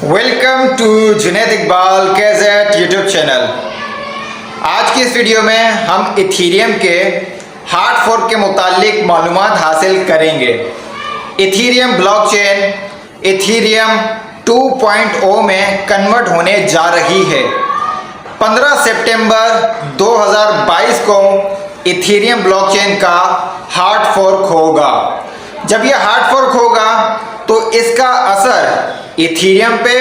Welcome to Junaid Iqbal कैज़ेट YouTube channel. आज की इस वीडियो में हम इथीरियम के हार्ड फोर्क के मुतालिक मालूमात हासिल करेंगे। इथीरियम ब्लॉकचेन इथीरियम 2.0 में कन्वर्ट होने जा रही है। 15 सितंबर 2022 को इथीरियम ब्लॉकचेन का हार्ड फोर्क होगा। जब यह हार्ड फोर्क होगा तो इसका असर इथीरियम पे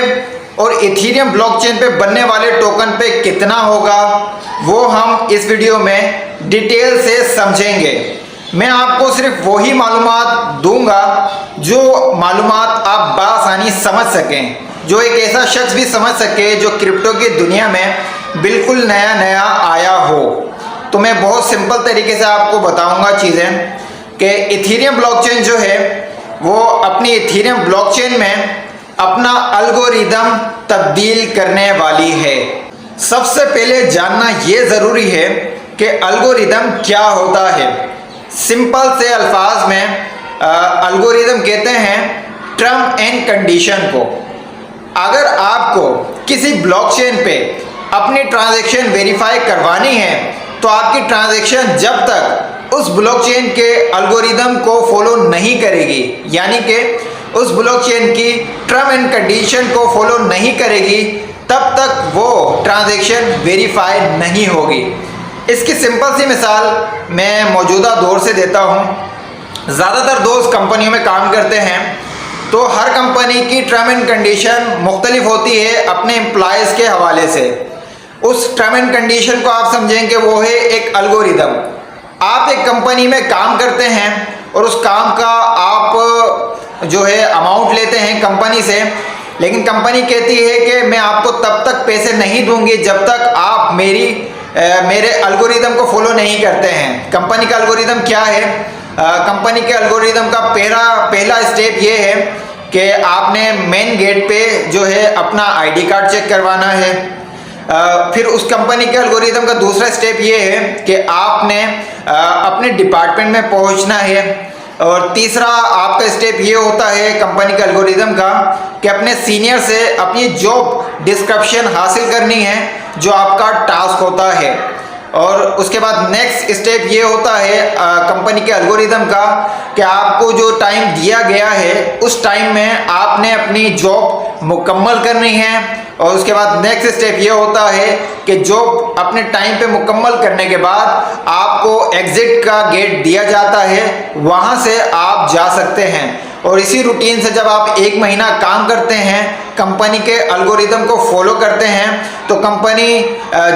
और इथीरियम ब्लॉकचेन पे बनने वाले टोकन पे कितना होगा वो हम इस वीडियो में डिटेल से समझेंगे। मैं आपको सिर्फ वही मालूमात दूंगा जो मालूमात आप बासानी समझ सकें, जो एक ऐसा शख्स भी समझ सके जो क्रिप्टो की दुनिया में बिल्कुल नया आया हो। तो मैं बहुत सिंपल तरीके से आपको बताऊंगा चीज़ें कि इथीरियम ब्लॉकचेन जो है वो अपनी इथीरियम ब्लॉकचेन में अपना एल्गोरिदम तब्दील करने वाली है। सबसे पहले जानना ये ज़रूरी है कि एल्गोरिदम क्या होता है। सिंपल से अल्फाज में एल्गोरिदम कहते हैं टर्म एंड कंडीशन को। अगर आपको किसी ब्लॉकचेन पे अपनी ट्रांजैक्शन वेरीफाई करवानी है तो आपकी ट्रांजैक्शन जब तक उस ब्लॉकचेन के एल्गोरिदम को फॉलो नहीं करेगी, यानी कि उस ब्लॉकचेन की टर्म एंड कंडीशन को फॉलो नहीं करेगी, तब तक वो ट्रांजैक्शन वेरीफाई नहीं होगी। इसकी सिंपल सी मिसाल मैं मौजूदा दौर से देता हूँ। ज़्यादातर दोस्त कंपनियों में काम करते हैं तो हर कंपनी की टर्म एंड कंडीशन मुख्तलिफ होती है अपने एम्प्लॉयज़ के हवाले से। उस टर्म एंड कंडीशन को आप समझें कि वो है एक एल्गोरिदम। आप एक कंपनी में काम करते हैं और उस काम का आप जो है अमाउंट लेते हैं कंपनी से, लेकिन कंपनी कहती है कि मैं आपको तब तक पैसे नहीं दूंगी जब तक आप मेरे एल्गोरिदम को फॉलो नहीं करते हैं। कंपनी का एल्गोरिदम क्या है? कंपनी के एल्गोरिदम का पहला स्टेप ये है कि आपने मेन गेट पे जो है अपना आईडी कार्ड चेक करवाना है। फिर उस कंपनी के एल्गोरिदम का दूसरा स्टेप ये है कि आपने अपने डिपार्टमेंट में पहुंचना है। और तीसरा आपका स्टेप ये होता है कंपनी के एल्गोरिदम का कि अपने सीनियर से अपनी जॉब डिस्क्रिप्शन हासिल करनी है, जो आपका टास्क होता है। और उसके बाद नेक्स्ट स्टेप ये होता है कंपनी के एल्गोरिदम का कि आपको जो टाइम दिया गया है उस टाइम में आपने अपनी जॉब मुकम्मल करनी है। और उसके बाद नेक्स्ट स्टेप ये होता है कि जॉब अपने टाइम पे मुकम्मल करने के बाद आपको एग्जिट का गेट दिया जाता है, वहाँ से आप जा सकते हैं। और इसी रूटीन से जब आप 1 महीना काम करते हैं, कंपनी के एल्गोरिदम को फॉलो करते हैं, तो कंपनी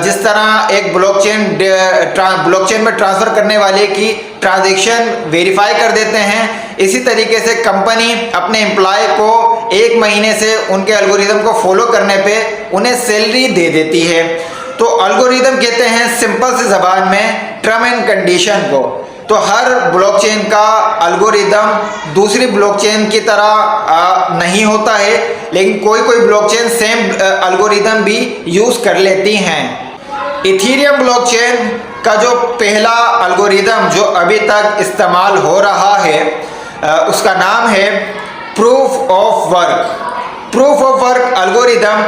जिस तरह एक ब्लॉकचेन में ट्रांसफ़र करने वाले की ट्रांजैक्शन वेरीफाई कर देते हैं, इसी तरीके से कंपनी अपने एम्प्लॉय को 1 महीने से उनके एल्गोरिदम को फॉलो करने पे उन्हें सैलरी दे देती है। तो एल्गोरिदम कहते हैं सिंपल सी ज़बान में टर्म एंड कंडीशन को। तो हर ब्लॉकचेन का एल्गोरिदम दूसरी ब्लॉकचेन की तरह नहीं होता है, लेकिन कोई ब्लॉकचेन सेम एल्गोरिदम भी यूज़ कर लेती हैं। इथीरियम ब्लॉकचेन का जो पहला एल्गोरिदम जो अभी तक इस्तेमाल हो रहा है उसका नाम है proof of work. Proof of work algorithm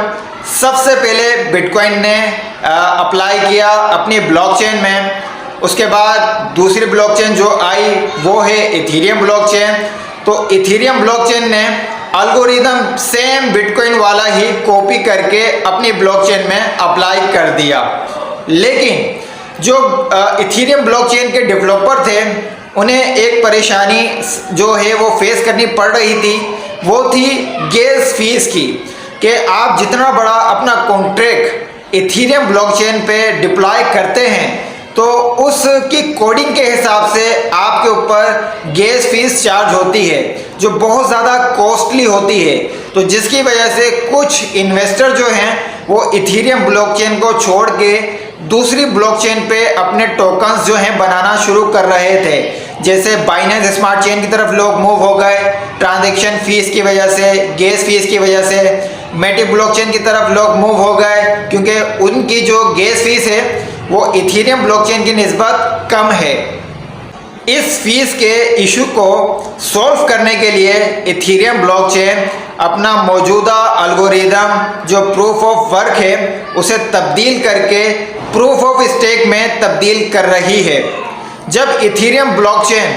सबसे पहले बिटकॉइन ने अप्लाई किया अपनी ब्लॉकचेन में। उसके बाद दूसरी ब्लॉकचेन जो आई वो है इथीरियम ब्लॉकचेन। तो इथीरियम ब्लॉकचेन ने एल्गोरिदम सेम बिटकॉइन वाला ही कॉपी करके अपनी ब्लॉकचेन में अप्लाई कर दिया। लेकिन जो इथीरियम ब्लॉकचेन के डेवलपर थे उन्हें एक परेशानी जो है वो फेस करनी पड़ रही थी, वो थी गैस फीस की, कि आप जितना बड़ा अपना कॉन्ट्रैक्ट इथीरियम ब्लॉकचेन पे डिप्लॉय करते हैं तो उसकी कोडिंग के हिसाब से आपके ऊपर गैस फीस चार्ज होती है, जो बहुत ज़्यादा कॉस्टली होती है। तो जिसकी वजह से कुछ इन्वेस्टर जो हैं वो इथीरियम ब्लॉकचेन को छोड़ के दूसरी ब्लॉकचेन पे अपने टोकन्स जो हैं बनाना शुरू कर रहे थे। जैसे बाइनेंस स्मार्ट चेन की तरफ लोग मूव हो गए ट्रांजैक्शन फीस की वजह से, गैस फीस की वजह से। मेटिक ब्लॉकचेन की तरफ लोग मूव हो गए क्योंकि उनकी जो गैस फीस है वो इथीरियम ब्लॉकचेन की निस्बत कम है। इस फीस के इशू को सॉल्व करने के लिए इथीरियम ब्लॉकचेन अपना मौजूदा एल्गोरिदम जो प्रूफ ऑफ वर्क है उसे तब्दील करके प्रूफ ऑफ स्टेक में तब्दील कर रही है। जब इथेरियम ब्लॉकचेन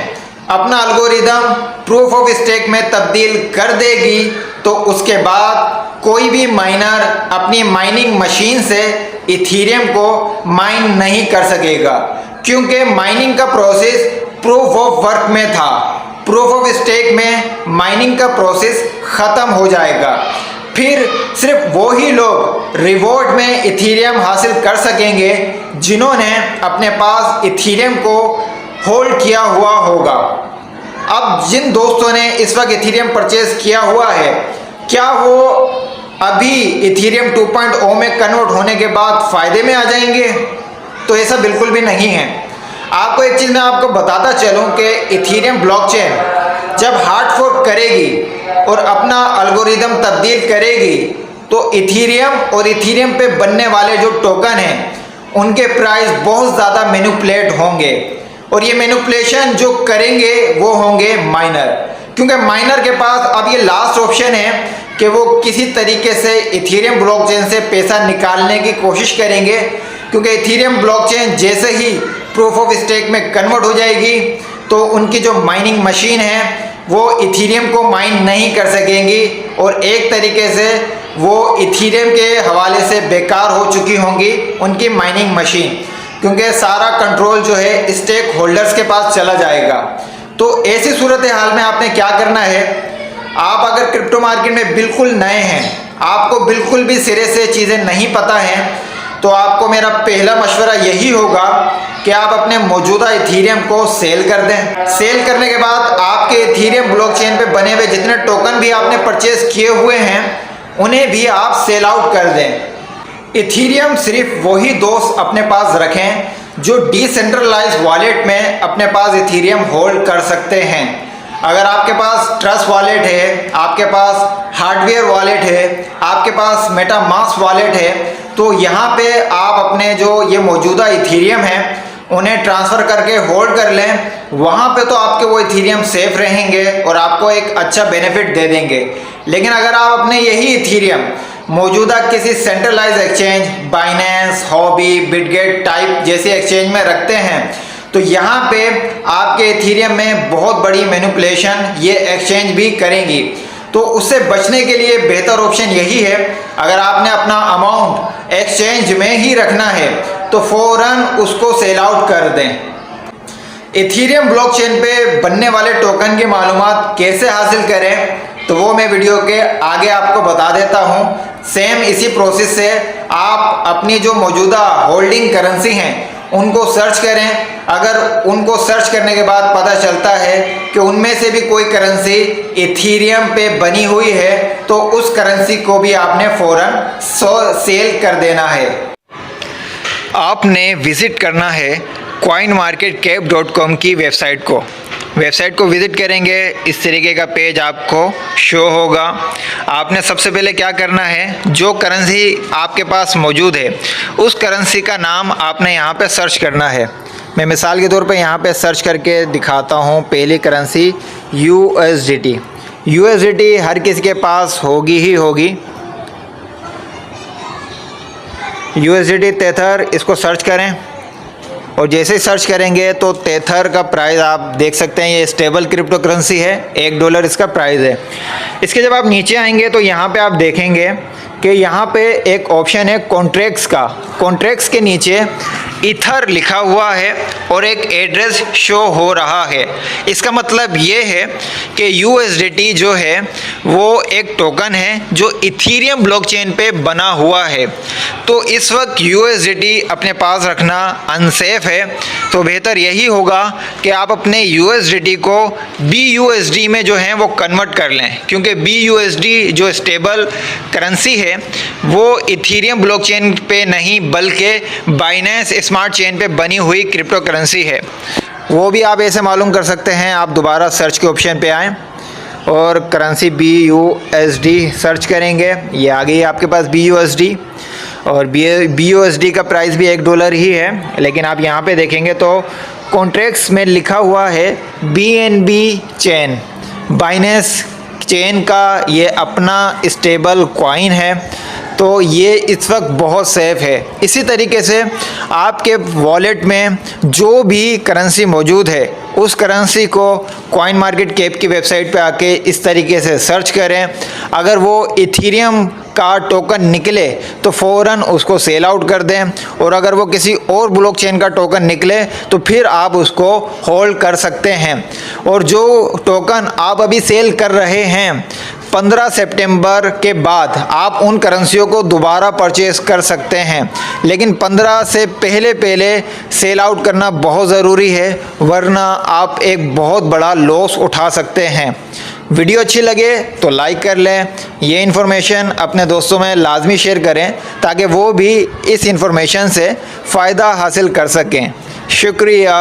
अपना एल्गोरिदम प्रूफ ऑफ स्टेक में तब्दील कर देगी तो उसके बाद कोई भी माइनर अपनी माइनिंग मशीन से इथेरियम को माइन नहीं कर सकेगा, क्योंकि माइनिंग का प्रोसेस प्रूफ ऑफ वर्क में था। प्रूफ ऑफ स्टेक में माइनिंग का प्रोसेस ख़त्म हो जाएगा। फिर सिर्फ वो ही लोग रिवॉर्ड में इथेरियम हासिल कर सकेंगे जिन्होंने अपने पास इथेरियम को होल्ड किया हुआ होगा। अब जिन दोस्तों ने इस वक्त इथेरियम परचेज किया हुआ है, क्या वो अभी इथेरियम 2.0 में कन्वर्ट होने के बाद फ़ायदे में आ जाएंगे? तो ऐसा बिल्कुल भी नहीं है। आपको एक चीज़ मैं आपको बताता चलूँ कि इथेरियम ब्लॉकचेन जब हार्ड फोर्क करेगी और अपना एल्गोरिदम तब्दील करेगी तो इथेरियम और इथेरियम पे बनने वाले जो टोकन हैं उनके प्राइस बहुत ज़्यादा मैनिपुलेट होंगे, और ये मैनिपुलेशन जो करेंगे वो होंगे माइनर, क्योंकि माइनर के पास अब ये लास्ट ऑप्शन है कि वो किसी तरीके से इथेरियम ब्लॉकचेन से पैसा निकालने की कोशिश करेंगे, क्योंकि इथेरियम ब्लॉकचेन जैसे ही प्रूफ ऑफ स्टेक में कन्वर्ट हो जाएगी तो उनकी जो माइनिंग मशीन है वो इथेरियम को माइन नहीं कर सकेंगी और एक तरीके से वो इथेरियम के हवाले से बेकार हो चुकी होंगी उनकी माइनिंग मशीन, क्योंकि सारा कंट्रोल जो है स्टेक होल्डर्स के पास चला जाएगा। तो ऐसी सूरत हाल में आपने क्या करना है, आप अगर क्रिप्टो मार्केट में बिल्कुल नए हैं, आपको बिल्कुल भी सिरे से चीज़ें नहीं पता हैं, तो आपको मेरा पहला मशवरा यही होगा कि आप अपने मौजूदा इथेरियम को सेल कर दें। सेल करने के बाद आपके इथेरियम ब्लॉकचेन पे बने हुए जितने टोकन भी आपने परचेज किए हुए हैं उन्हें भी आप सेल आउट कर दें। इथेरियम सिर्फ वही दोस्त अपने पास रखें जो डिसेंट्रलाइज वॉलेट में अपने पास इथेरियम होल्ड कर सकते हैं। अगर आपके पास ट्रस्ट वॉलेट है, आपके पास हार्डवेयर वॉलेट है, आपके पास मेटामास्क वॉलेट है, तो यहाँ पे आप अपने जो ये मौजूदा इथेरियम है उन्हें ट्रांसफ़र करके होल्ड कर लें। वहाँ पे तो आपके वो इथेरियम सेफ रहेंगे और आपको एक अच्छा बेनिफिट दे देंगे। लेकिन अगर आप अपने यही इथेरियम मौजूदा किसी centralise exchange, Binance, Huobi, Bitget type जैसे एक्सचेंज में रखते हैं तो यहाँ पे आपके इथेरियम में बहुत बड़ी मैनिपुलेशन ये एक्सचेंज भी करेंगी। तो उससे बचने के लिए बेहतर ऑप्शन यही है, अगर आपने अपना अमाउंट एक्सचेंज में ही रखना है तो फ़ौरन उसको सेल आउट कर दें। इथेरियम ब्लॉकचेन पे बनने वाले टोकन की मालूमात कैसे हासिल करें तो वो मैं वीडियो के आगे आपको बता देता हूँ। सेम इसी प्रोसेस से आप अपनी जो मौजूदा होल्डिंग करेंसी हैं उनको सर्च करें। अगर उनको सर्च करने के बाद पता चलता है कि उनमें से भी कोई करेंसी इथेरियम पे बनी हुई है तो उस करेंसी को भी आपने फ़ौरन सेल कर देना है। आपने विज़िट करना है coinmarketcap.com की वेबसाइट को विज़िट करेंगे, इस तरीके का पेज आपको शो होगा। आपने सबसे पहले क्या करना है, जो करेंसी आपके पास मौजूद है उस करेंसी का नाम आपने यहाँ पे सर्च करना है। मैं मिसाल के तौर पे यहाँ पे सर्च करके दिखाता हूँ। पहली करेंसी USDT हर किसी के पास होगी ही होगी। USDT तेथर, इसको सर्च करें और जैसे ही सर्च करेंगे तो तेथर का प्राइस आप देख सकते हैं, ये स्टेबल क्रिप्टो करेंसी है, $1 इसका प्राइस है। इसके जब आप नीचे आएंगे तो यहाँ पे आप देखेंगे कि यहाँ पे एक ऑप्शन है कॉन्ट्रैक्ट्स का। कॉन्ट्रैक्ट्स के नीचे ईथर लिखा हुआ है और एक एड्रेस शो हो रहा है। इसका मतलब ये है कि USDT जो है वो एक टोकन है जो इथेरियम ब्लॉकचेन पे बना हुआ है। तो इस वक्त USDT अपने पास रखना अनसेफ है, तो बेहतर यही होगा कि आप अपने USDT को BUSD में जो है वो कन्वर्ट कर लें, क्योंकि BUSD जो स्टेबल करेंसी है वो इथेरियम ब्लॉकचेन पे नहीं बल्कि बाइनेंस स्मार्ट चेन पे बनी हुई क्रिप्टो करेंसी है। वो भी आप ऐसे मालूम कर सकते हैं। आप दोबारा सर्च के ऑप्शन पे आएँ और करेंसी BUSD सर्च करेंगे, ये आ गई आपके पास BUSD। और BUSD का प्राइस भी $1 ही है, लेकिन आप यहाँ पे देखेंगे तो कॉन्ट्रैक्ट्स में लिखा हुआ है BNB चेन, बाइनेंस चेन का ये अपना स्टेबल कॉइन है, तो ये इस वक्त बहुत सेफ़ है। इसी तरीके से आपके वॉलेट में जो भी करेंसी मौजूद है उस करेंसी को कॉइन मार्केट कैप की वेबसाइट पे आके इस तरीके से सर्च करें। अगर वो इथीरियम का टोकन निकले तो फ़ौरन उसको सेल आउट कर दें, और अगर वो किसी और ब्लॉकचेन का टोकन निकले तो फिर आप उसको होल्ड कर सकते हैं। और जो टोकन आप अभी सेल कर रहे हैं 15 सितंबर के बाद आप उन करेंसियों को दोबारा परचेस कर सकते हैं, लेकिन 15 से पहले सेल आउट करना बहुत ज़रूरी है, वरना आप एक बहुत बड़ा लॉस उठा सकते हैं। वीडियो अच्छी लगे तो लाइक कर लें। ये इन्फॉर्मेशन अपने दोस्तों में लाजमी शेयर करें ताकि वो भी इस इन्फॉर्मेशन से फ़ायदा हासिल कर सकें। शुक्रिया।